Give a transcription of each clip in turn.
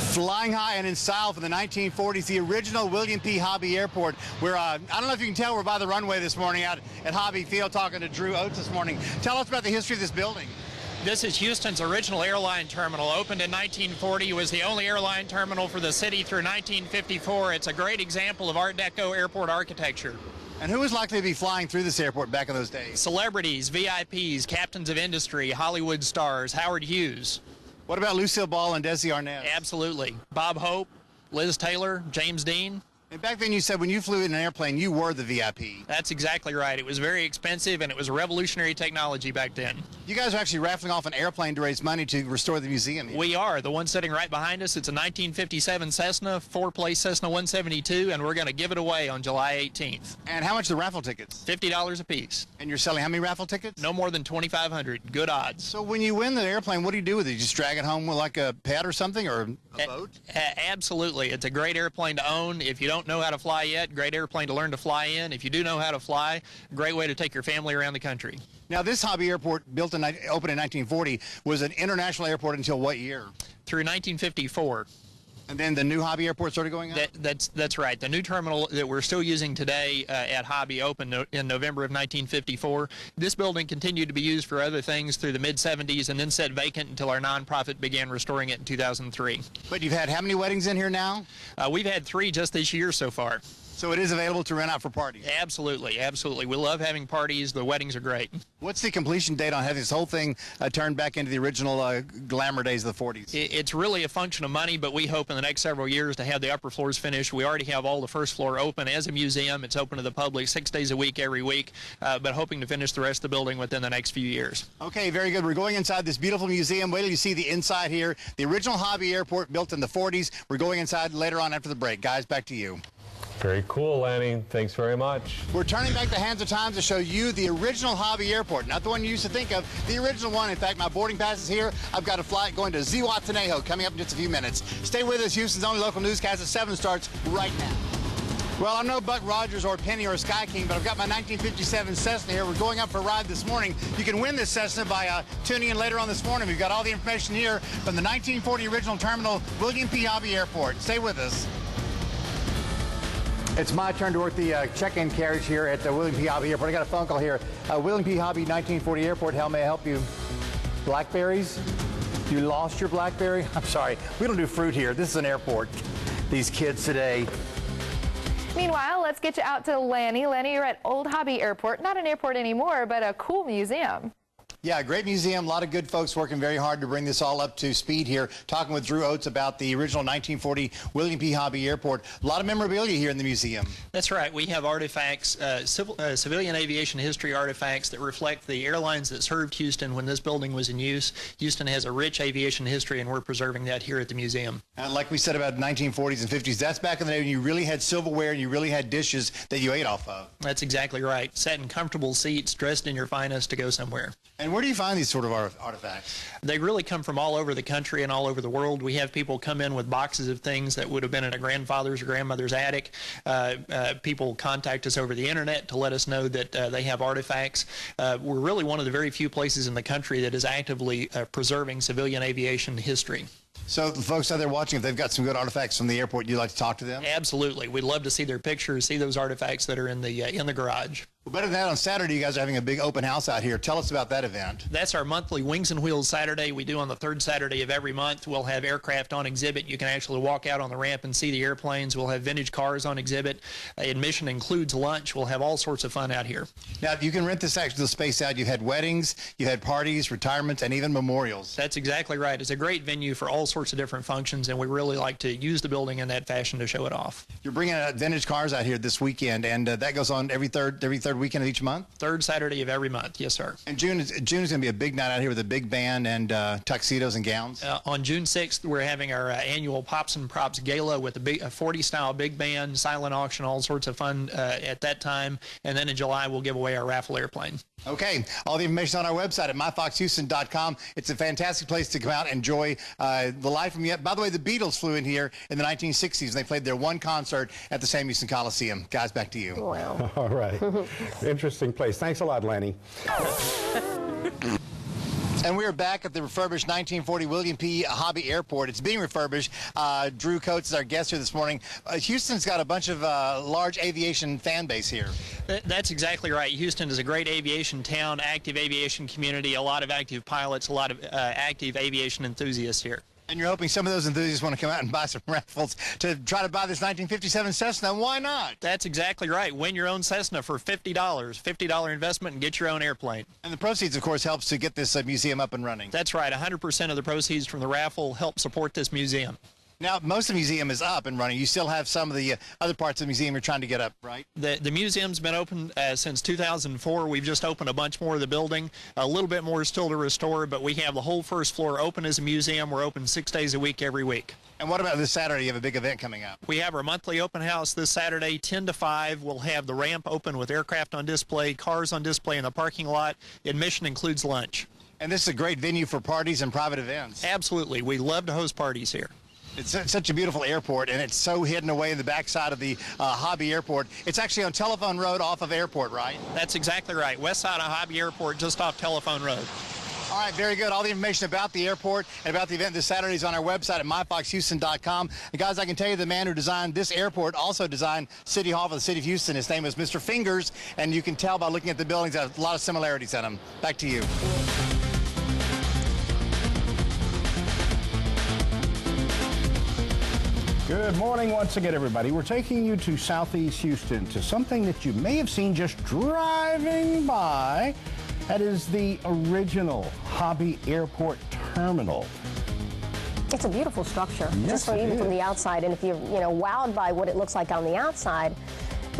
Flying high and in style from the 1940s, the original William P. Hobby Airport. I don't know if you can tell, we're by the runway this morning out at Hobby Field talking to Drew Oates this morning. Tell us about the history of this building. This is Houston's original airline terminal. Opened in 1940, was the only airline terminal for the city through 1954. It's a great example of Art Deco airport architecture. And who was likely to be flying through this airport back in those days? Celebrities, VIPs, captains of industry, Hollywood stars, Howard Hughes. What about Lucille Ball and Desi Arnaz? Absolutely. Bob Hope, Liz Taylor, James Dean. And back then you said when you flew in an airplane, you were the VIP. That's exactly right. It was very expensive, and it was a revolutionary technology back then. You guys are actually raffling off an airplane to raise money to restore the museum here. We are. The one sitting right behind us, it's a 1957 Cessna, four-place Cessna 172, and we're going to give it away on July 18th. And how much are the raffle tickets? $50 a piece. And you're selling how many raffle tickets? No more than 2,500. Good odds. So when you win the airplane, what do you do with it? You just drag it home with like a pet or something, or a boat? Absolutely. It's a great airplane to own. If you don't know how to fly yet, great airplane to learn to fly in. If you do know how to fly, great way to take your family around the country. Now, this Hobby Airport, opened in 1940, was an international airport until what year? Through 1954. And then the new Hobby Airport started going up? That's right. The new terminal that we're still using today at Hobby opened in November of 1954. This building continued to be used for other things through the mid-70s and then sat vacant until our nonprofit began restoring it in 2003. But you've had how many weddings in here now? We've had 3 just this year so far. So it is available to rent out for parties? Absolutely, absolutely. We love having parties. The weddings are great. What's the completion date on having this whole thing turned back into the original glamour days of the 40s? It's really a function of money, but we hope in the next several years to have the upper floors finished. We already have all the first floor open as a museum. It's open to the public 6 days a week, every week, but hoping to finish the rest of the building within the next few years. Okay, very good. We're going inside this beautiful museum. Wait till you see the inside here. The original Hobby Airport built in the 40s. We're going inside later on after the break. Guys, back to you. Very cool, Lanny. Thanks very much. We're turning back the hands of time to show you the original Hobby Airport, not the one you used to think of, the original one. In fact, my boarding pass is here. I've got a flight going to Zihuatanejo coming up in just a few minutes. Stay with us. Houston's only local newscast at 7 starts right now. Well, I'm no Buck Rogers or Penny or Sky King, but I've got my 1957 Cessna here. We're going up for a ride this morning. You can win this Cessna by tuning in later on this morning. We've got all the information here from the 1940 original terminal, William P. Hobby Airport. Stay with us. It's my turn to work the check-in carriage here at William P. Hobby Airport. I got a phone call here. William P. Hobby, 1940 Airport. How may I help you? Blackberries? You lost your Blackberry? I'm sorry. We don't do fruit here. This is an airport. These kids today. Meanwhile, let's get you out to Lanny. Lanny, you're at Old Hobby Airport. Not an airport anymore, but a cool museum. Yeah, great museum. A lot of good folks working very hard to bring this all up to speed here. Talking with Drew Oates about the original 1940 William P. Hobby Airport. A lot of memorabilia here in the museum. That's right. We have artifacts, civilian aviation history artifacts that reflect the airlines that served Houston when this building was in use. Houston has a rich aviation history, and we're preserving that here at the museum. And like we said about 1940s and 50s, that's back in the day when you really had silverware and you really had dishes that you ate off of. That's exactly right. Sat in comfortable seats, dressed in your finest to go somewhere. And where do you find these sort of artifacts? They really come from all over the country and all over the world. We have people come in with boxes of things that would have been in a grandfather's or grandmother's attic. People contact us over the internet to let us know that they have artifacts. We're really one of the very few places in the country that is actively preserving civilian aviation history. So the folks out there watching, if they've got some good artifacts from the airport, you'd like to talk to them? Absolutely. We'd love to see their pictures, see those artifacts that are in the garage. Well, better than that, on Saturday, you guys are having a big open house out here. Tell us about that event. That's our monthly Wings and Wheels Saturday. We do on the 3rd Saturday of every month. We'll have aircraft on exhibit. You can actually walk out on the ramp and see the airplanes. We'll have vintage cars on exhibit. Admission includes lunch. We'll have all sorts of fun out here. Now, you can rent this actual space out. You've had weddings, you've had parties, retirements, and even memorials. That's exactly right. It's a great venue for all sorts of different functions, and we really like to use the building in that fashion to show it off. You're bringing out vintage cars out here this weekend, and that goes on every third weekend of each month? 3rd Saturday of every month, yes, sir. And June is going to be a big night out here with a big band and tuxedos and gowns? On June 6th, we're having our annual Pops and Props Gala with a 40-style big band, silent auction, all sorts of fun at that time. And then in July, we'll give away our raffle airplane. Okay, all the information on our website at myfoxhouston.com. It's a fantastic place to come out and enjoy the life from yet. By the way, the Beatles flew in here in the 1960s, and they played their one concert at the Sam Houston Coliseum. Guys, back to you. Wow. All right. Interesting place. Thanks a lot, Lanny. And we're back at the refurbished 1940 William P. Hobby Airport. It's being refurbished. Drew Coates is our guest here this morning. Houston's got a bunch of large aviation fan base here. That's exactly right. Houston is a great aviation town, active aviation community, a lot of active pilots, a lot of active aviation enthusiasts here. And you're hoping some of those enthusiasts want to come out and buy some raffles to try to buy this 1957 Cessna. Why not? That's exactly right. Win your own Cessna for $50. $50 investment and get your own airplane. And the proceeds, of course, helps to get this museum up and running. That's right. 100% of the proceeds from the raffle help support this museum. Now, most of the museum is up and running. You still have some of the other parts of the museum you're trying to get up, right? The museum's been open since 2004. We've just opened a bunch more of the building. A little bit more still to restore, but we have the whole first floor open as a museum. We're open 6 days a week, every week. And what about this Saturday? You have a big event coming up. We have our monthly open house this Saturday, 10 to 5. We'll have the ramp open with aircraft on display, cars on display in the parking lot. Admission includes lunch. And this is a great venue for parties and private events. Absolutely. We love to host parties here. It's such a beautiful airport, and it's so hidden away in the backside of the Hobby Airport. It's actually on Telephone Road off of Airport, right? That's exactly right. West side of Hobby Airport, just off Telephone Road. All right, very good. All the information about the airport and about the event this Saturday is on our website at myfoxhouston.com. And guys, I can tell you the man who designed this airport also designed City Hall for the City of Houston. His name is Mr. Fingers, and you can tell by looking at the buildings that have a lot of similarities in them. Back to you. Good morning once again, everybody. We're taking you to Southeast Houston to something that you may have seen just driving by. That is the original Hobby Airport Terminal. It's a beautiful structure, Yes, just even from the outside. And if you're, wowed by what it looks like on the outside,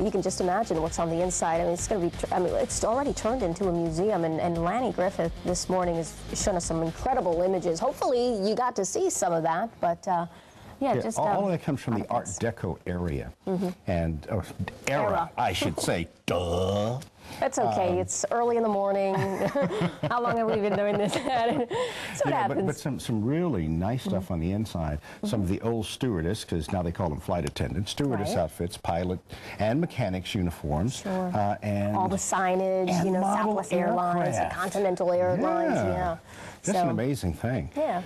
you can just imagine what's on the inside. I mean, it's going to be, it's already turned into a museum, and Lanny Griffith this morning has shown us some incredible images. Hopefully you got to see some of that, but yeah, just all of that comes from the Art Deco area and era, I should say. Duh. That's okay. It's early in the morning. How long have we been doing this? So what happens. But some really nice stuff on the inside. Some of the old stewardess, because now they call them flight attendants, stewardess outfits, pilot and mechanics uniforms. Sure. And all the signage, and Southwest Airlines, and Continental Airlines. Yeah. That's an amazing thing. Yeah.